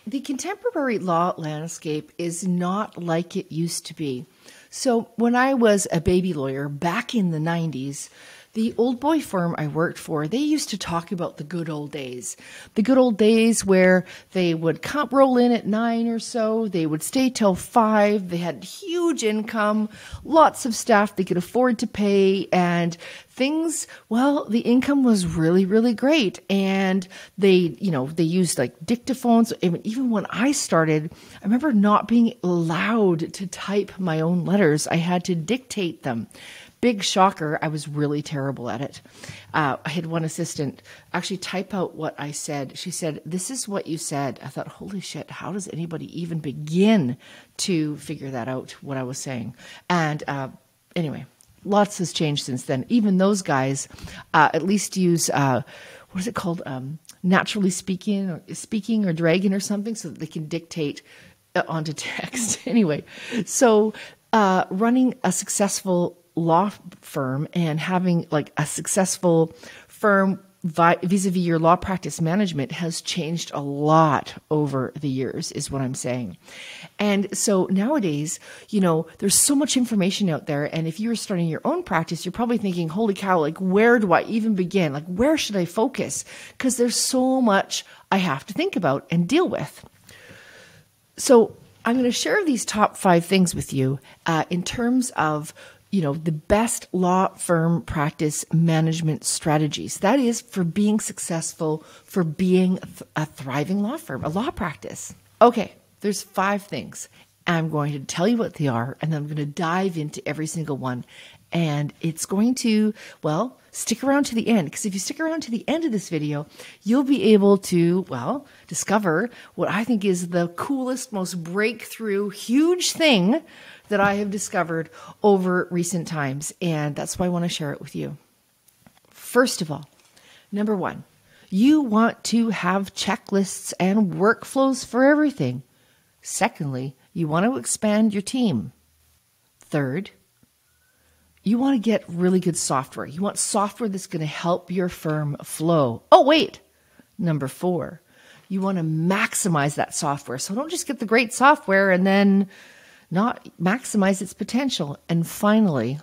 The contemporary law landscape is not like it used to be. So when I was a baby lawyer back in the 90s, the old boy firm I worked for, they used to talk about the good old days. The good old days where they would roll in at 9 or so, they would stay till 5, they had huge income, lots of staff they could afford to pay, and things, well, the income was really, really great. And they used like dictaphones. Even when I started, I remember not being allowed to type my own letters. I had to dictate them. Big shocker, I was really terrible at it. I had one assistant actually type out what I said. She said, "This is what you said." I thought, holy shit, how does anybody even begin to figure that out, what I was saying? And anyway, lots has changed since then. Even those guys at least use, what is it called? Naturally speaking or Dragon or something, so that they can dictate onto text. Anyway, so running a successful law firm and having like a successful firm vis-a-vis your law practice management has changed a lot over the years, is what I'm saying. And so nowadays, there's so much information out there. And if you're starting your own practice, you're probably thinking, holy cow, like, where do I even begin? Like, where should I focus? Because there's so much I have to think about and deal with. So I'm going to share these top 5 things with you in terms of the best law firm practice management strategies. That is for being successful, for being a thriving law firm, a law practice. Okay, there's 5 things. I'm going to tell you what they are, and then I'm going to dive into every single one. And it's going to, stick around to the end, because if you stick around to the end of this video, you'll be able to, discover what I think is the coolest, most breakthrough, huge thing that I have discovered over recent times. And that's why I want to share it with you. First of all, number 1, you want to have checklists and workflows for everything. Secondly, you want to expand your team. Third, you want to get really good software. You want software that's going to help your firm flow. Oh, wait. Number 4, you want to maximize that software. So don't just get the great software and then not maximize its potential. And finally,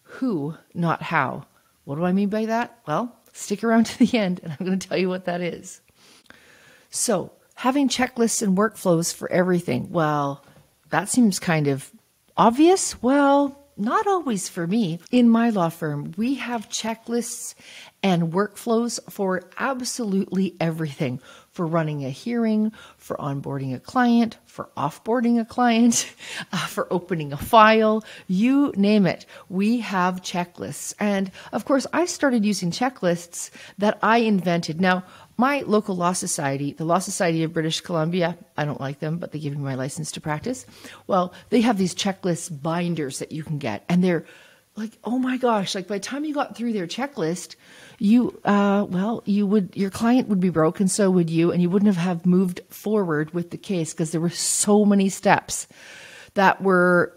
who, not how. What do I mean by that? Well, stick around to the end and I'm going to tell you what that is. So having checklists and workflows for everything. Well, that seems kind of obvious. Well, not always for me. In my law firm, we have checklists and workflows for absolutely everything. For running a hearing, for onboarding a client, for offboarding a client, for opening a file, you name it. We have checklists. And of course, I started using checklists that I invented. Now, my local law society, the Law Society of British Columbia, I don't like them, but they give me my license to practice. Well, they have these checklist binders that you can get, and they're like, oh my gosh, like by the time you got through their checklist, your client would be broke and so would you, and you wouldn't have moved forward with the case because there were so many steps that were,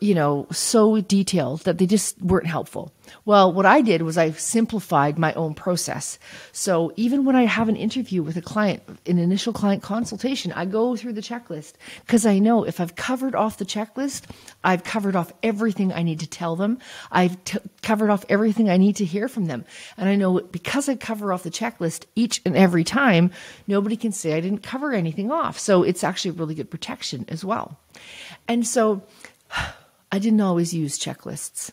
so detailed that they just weren't helpful. Well, what I did was I simplified my own process. So even when I have an interview with a client, an initial client consultation, I go through the checklist because I know if I've covered off the checklist, I've covered off everything I need to tell them. I've covered off everything I need to hear from them. And I know because I cover off the checklist each and every time, nobody can say I didn't cover anything off. So it's actually really good protection as well. And so I didn't always use checklists.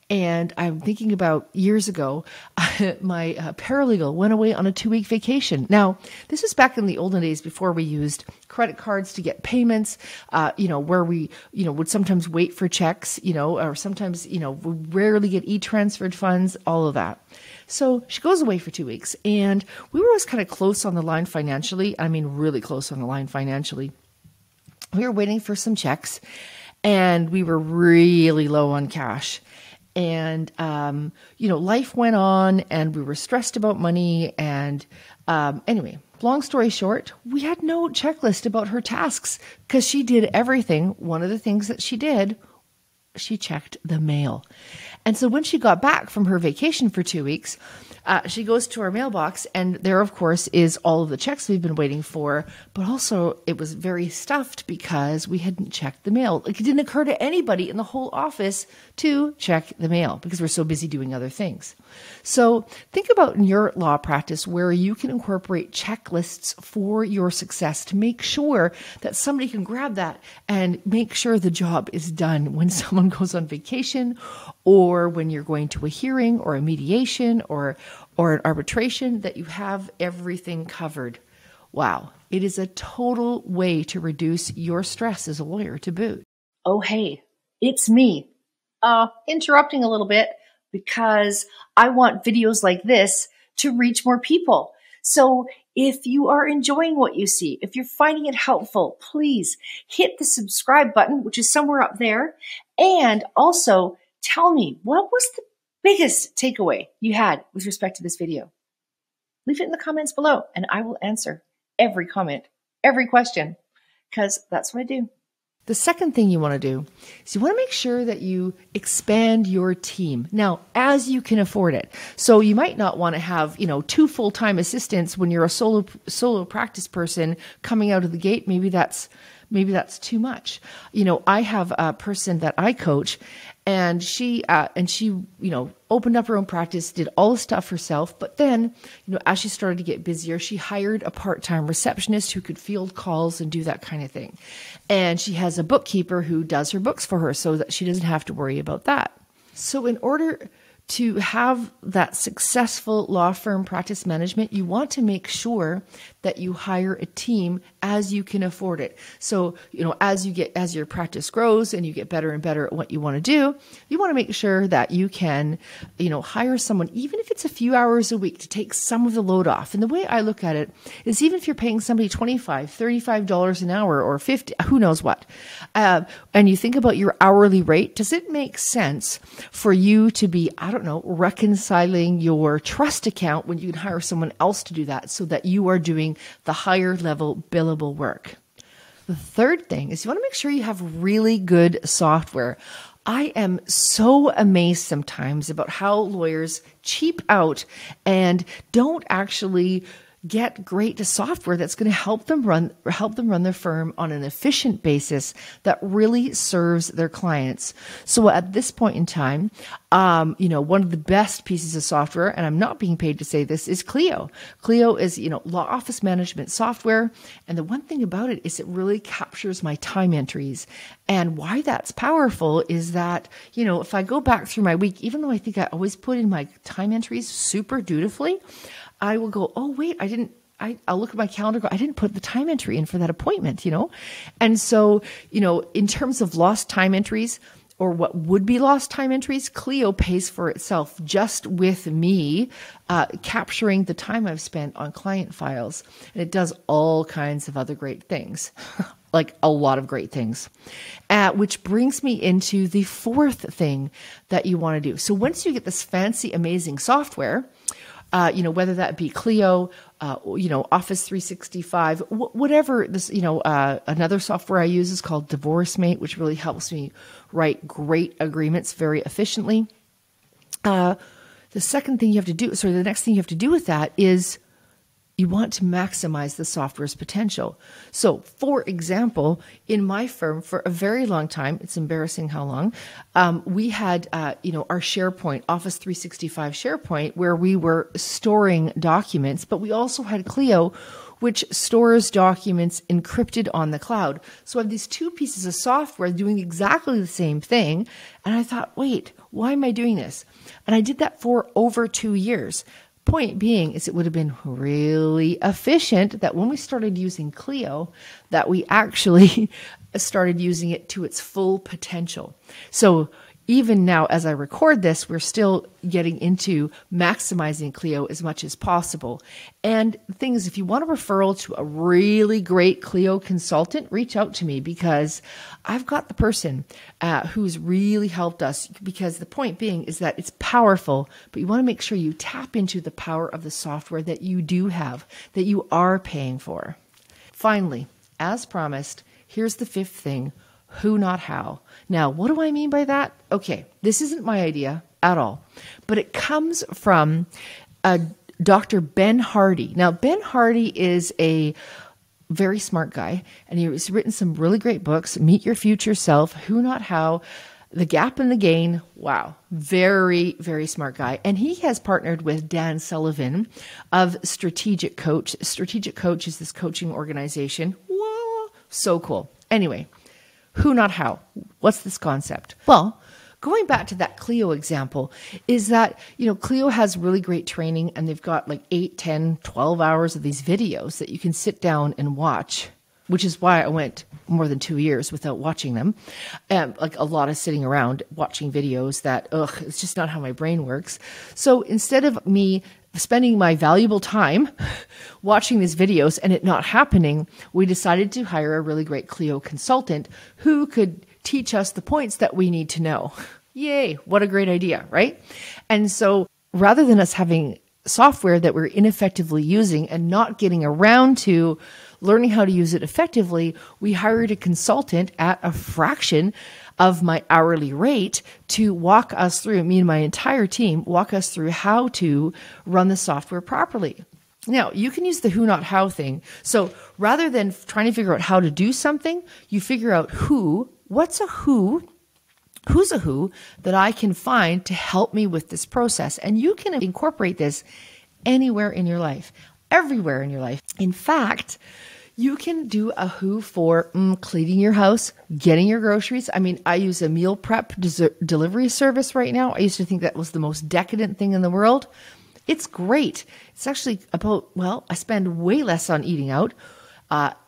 And I'm thinking about years ago, my paralegal went away on a 2-week vacation. Now, this was back in the olden days before we used credit cards to get payments, where we, would sometimes wait for checks, or sometimes, would rarely get e-transferred funds, all of that. So she goes away for 2 weeks and we were always kind of close on the line financially. I mean, really close on the line financially. We were waiting for some checks and we were really low on cash. And, life went on and we were stressed about money. And anyway, long story short, we had no checklist about her tasks because she did everything. One of the things that she did, she checked the mail. And so when she got back from her vacation for 2 weeks, she goes to our mailbox, and there, of course, is all of the checks we've been waiting for. But also, it was very stuffed because we hadn't checked the mail. Like, it didn't occur to anybody in the whole office to check the mail because we're so busy doing other things. So think about in your law practice where you can incorporate checklists for your success to make sure that somebody can grab that and make sure the job is done when someone goes on vacation, or when you're going to a hearing or a mediation or an arbitration, that you have everything covered. Wow. It is a total way to reduce your stress as a lawyer to boot. Oh, hey, it's me. Interrupting a little bit because I want videos like this to reach more people. So if you are enjoying what you see, if you're finding it helpful, please hit the subscribe button, which is somewhere up there. And also tell me, what was the biggest takeaway you had with respect to this video? Leave it in the comments below and I will answer every comment, every question, because that's what I do. The second thing you want to do is you want to make sure that you expand your team. Now, as you can afford it. So you might not want to have, 2 full-time assistants when you're a solo practice person coming out of the gate. Maybe that's too much. I have a person that I coach, and she opened up her own practice, did all the stuff herself. But then, as she started to get busier, she hired a part-time receptionist who could field calls and do that kind of thing. And she has a bookkeeper who does her books for her so that she doesn't have to worry about that. So in order to have that successful law firm practice management, you want to make sure that you hire a team as you can afford it. So, as your practice grows and you get better and better at what you want to do, you want to make sure that you can, hire someone, even if it's a few hours a week, to take some of the load off. And the way I look at it is, even if you're paying somebody $25, $35 an hour or $50, who knows what, and you think about your hourly rate, does it make sense for you to be, reconciling your trust account when you can hire someone else to do that, so that you are doing the higher level billable work? The third thing is you want to make sure you have really good software. I am so amazed sometimes about how lawyers cheap out and don't actually get great software that's going to help them run their firm on an efficient basis that really serves their clients. So at this point in time, one of the best pieces of software, and I'm not being paid to say this, is Clio. Clio is, law office management software. And the one thing about it is it really captures my time entries. And why that's powerful is that, if I go back through my week, even though I think I always put in my time entries super dutifully, I will go, oh, wait, I'll look at my calendar, I didn't put the time entry in for that appointment, And so, in terms of lost time entries, or what would be lost time entries, Clio pays for itself just with me capturing the time I've spent on client files. And it does all kinds of other great things, like a lot of great things, which brings me into the fourth thing that you want to do. So once you get this fancy, amazing software, whether that be Clio, Office 365, whatever this, another software I use is called DivorceMate, which really helps me write great agreements very efficiently. The next thing you have to do with that is you want to maximize the software's potential. So, for example, in my firm for a very long time, it's embarrassing how long, we had, our SharePoint, Office 365 SharePoint, where we were storing documents, but we also had Clio, which stores documents encrypted on the cloud. So I have these two pieces of software doing exactly the same thing. And I thought, wait, why am I doing this? And I did that for over 2 years. Point being is it would have been really efficient that when we started using Clio, that we actually started using it to its full potential. So even now, as I record this, we're still getting into maximizing Clio as much as possible. And the thing is, if you want a referral to a really great Clio consultant, reach out to me, because I've got the person who's really helped us. Because the point being is that it's powerful, but you want to make sure you tap into the power of the software that you do have, that you are paying for. Finally, as promised, here's the fifth thing. Who, not how. Now, what do I mean by that? Okay, this isn't my idea. at all. But it comes from Dr. Ben Hardy. Now, Ben Hardy is a very smart guy, and he's written some really great books. Meet Your Future Self, Who Not How, The Gap and the Gain. Wow. Very, very smart guy. And he has partnered with Dan Sullivan of Strategic Coach. Strategic Coach is this coaching organization. Wow. So cool. Anyway, who not how? What's this concept? Well, going back to that Clio example is that, Clio has really great training, and they've got like 8, 10, 12 hours of these videos that you can sit down and watch, which is why I went more than 2 years without watching them. Like a lot of sitting around watching videos that, it's just not how my brain works. So instead of me spending my valuable time watching these videos and it not happening, we decided to hire a really great Clio consultant who could teach us the points that we need to know. Yay, what a great idea, right? And so rather than us having software that we're ineffectively using and not getting around to learning how to use it effectively, we hired a consultant at a fraction of my hourly rate to walk us through, me and my entire team, walk us through how to run the software properly. Now, you can use the who, not how thing. So rather than trying to figure out how to do something, you figure out what's a who, who's a who that I can find to help me with this process. And you can incorporate this anywhere in your life, everywhere in your life. In fact, you can do a who for cleaning your house, getting your groceries. I mean, I use a meal prep delivery service right now. I used to think that was the most decadent thing in the world. It's great. It's actually I spend way less on eating out,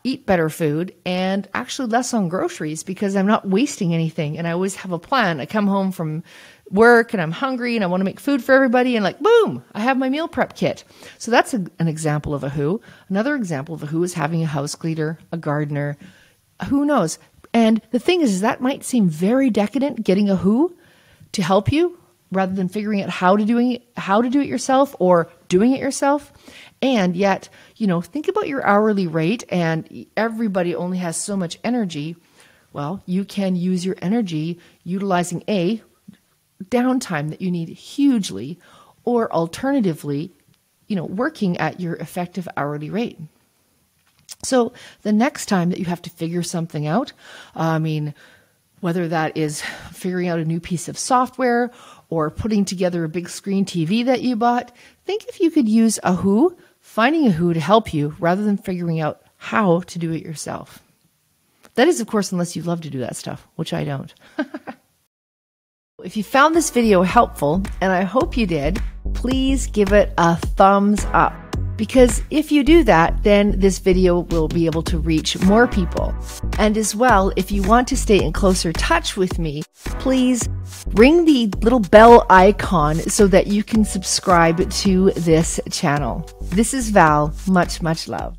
eat better food, and actually less on groceries because I'm not wasting anything. And I always have a plan. I come home from work and I'm hungry and I want to make food for everybody, and boom, I have my meal prep kit. So that's an example of a who. Another example of a who is having a house cleaner, a gardener, who knows. And the thing is that might seem very decadent, getting a who to help you rather than figuring out how to do it yourself or doing it yourself. And yet, think about your hourly rate, and everybody only has so much energy. Well, you can use your energy utilizing downtime that you need hugely, or alternatively, working at your effective hourly rate. So the next time that you have to figure something out, whether that is figuring out a new piece of software or putting together a big screen TV that you bought, think if you could use a who, finding a who to help you rather than figuring out how to do it yourself. That is, of course, unless you love to do that stuff, which I don't. If you found this video helpful, and I hope you did, please give it a thumbs up. Because if you do that, then this video will be able to reach more people. And as well, if you want to stay in closer touch with me, please ring the little bell icon so that you can subscribe to this channel. This is Val. Much, much love.